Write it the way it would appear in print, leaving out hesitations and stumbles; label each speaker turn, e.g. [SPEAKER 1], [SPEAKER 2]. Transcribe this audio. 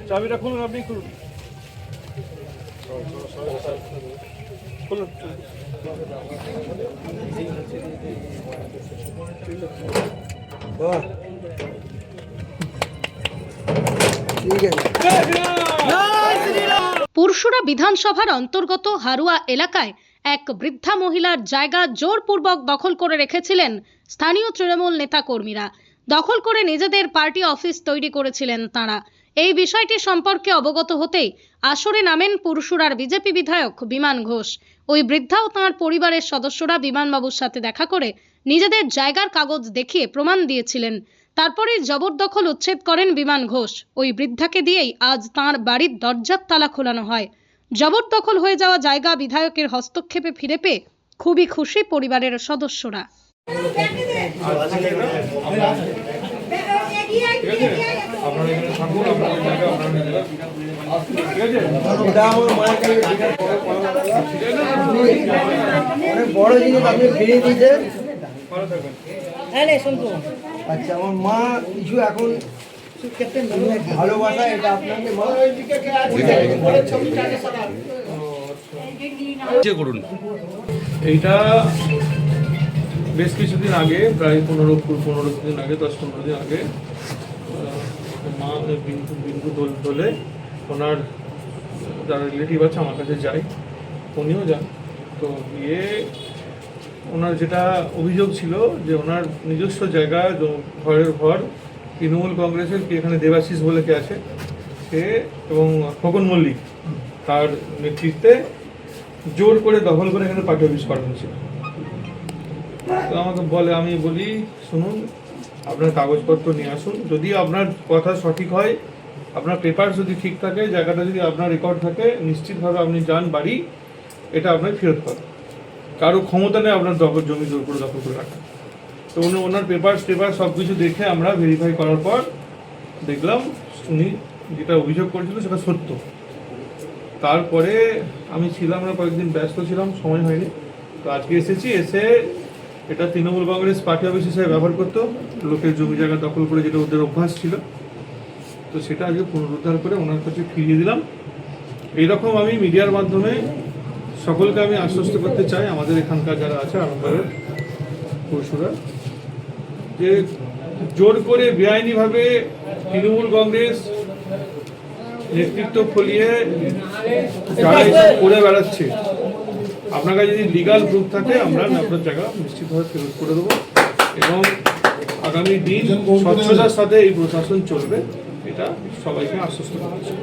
[SPEAKER 1] চাবিটা খুলুন, আপনি খুলুন। খুলুন।
[SPEAKER 2] পুরসুরা বিধানসভার অন্তর্গত হারুয়া এলাকায় এক বৃদ্ধা মহিলার জায়গা জোরপূর্বক দখল করে রেখেছিলেন স্থানীয় তৃণমূল নেতাকর্মীরা। দখল করে নিজেদের পার্টি অফিস তৈরি করেছিলেন তাঁরা। এই বিষয়টি সম্পর্কে অবগত হতেই আসরে নামেন পুরসুরার বিজেপি বিধায়ক বিমান ঘোষ। ওই বৃদ্ধা ও তাঁর পরিবারের সদস্যরা বিমানবাবুর সাথে দেখা করে নিজেদের জায়গার কাগজ দেখিয়ে প্রমাণ দিয়েছিলেন। তারপরেই জবরদখল উচ্ছেদ করেন বিমান ঘোষ। ওই বৃদ্ধাকে দিয়েই আজ তাঁর বাড়ির দরজার তালা খোলানো হয়। জবরদখল হয়ে যাওয়া জায়গা বিধায়কের হস্তক্ষেপে ফিরে পেয়ে খুবই খুশি পরিবারের সদস্যরা।
[SPEAKER 3] বড় জিনিস আপনি ফিরিয়ে দিয়েছেন। আচ্ছা, আমার মা কিছু এখন ভালোবাসা, এটা আপনাকে
[SPEAKER 1] করুন। এইটা বেশ কিছুদিন আগে, প্রায় 15 দিন আগে, 10-15 দিন আগে মা বিন্দু দোলে ওনার যারা রিলেটিভ আছে আমার কাছে যায়, উনিও যান। তো গিয়ে ওনার যেটা অভিযোগ ছিল যে ওনার নিজস্ব জায়গা, ঘরের ঘর তৃণমূল কংগ্রেসের কি এখানে দেবাশিস বলে কে আছে, সে এবং খোকন মল্লিক তার নেতৃত্বে জোর করে দখল করে এখানে পার্টি অফিস করা হয়েছিল। তো আমাকে বলে, আমি বলি শুনুন, আপনার কাগজপত্র নিয়ে আসুন, যদি আপনার কথা সঠিক হয়, আপনার পেপার যদি ঠিক থাকে, জায়গাটা যদি আপনার রেকর্ড থাকে, নিশ্চিতভাবে আপনি যান বাড়ি, এটা আপনাকে ফেরত পাবেন। কারো ক্ষমতা নেই আপনার জমি জোর করে দখল করে রাখা। তো ওনার পেপার সব কিছু দেখে আমরা ভেরিফাই করার পর দেখলাম উনি যেটা অভিযোগ করেছিল সেটা সত্য। তারপরে আমি ছিলাম না, কয়েকদিন ব্যস্ত ছিলাম, সময় হয়নি। তো আজকে এসেছি, এসে এটা তৃণমূল কংগ্রেস পার্টি অফিস হিসেবে ব্যবহার করতো, লোকের জমি জায়গা দখল করে, যেটা ওদের অভ্যাস ছিল। তো সেটা আজকে পুনরুদ্ধার করে ওনার কাছে ফিরিয়ে দিলাম। এইরকম আমি মিডিয়ার মাধ্যমে সকলকে আমি আশ্বস্ত করতে চাই, আমাদের এখানকার যারা আছে আরামবাগের পুরসুরা, যে জোর করে বেআইনিভাবে তৃণমূল কংগ্রেস নেতৃত্ব ফলিয়ে যারা এসব করে বেড়াচ্ছে, আপনার কাছে যদি লিগাল প্রুফ থাকে, আমরা আপনার জায়গা নিশ্চিতভাবে ফেরত করে দেবো এবং আগামী দিন স্বচ্ছতার সাথে এই প্রশাসন চলবে, এটা সবাইকে আশ্বস্ত করছি।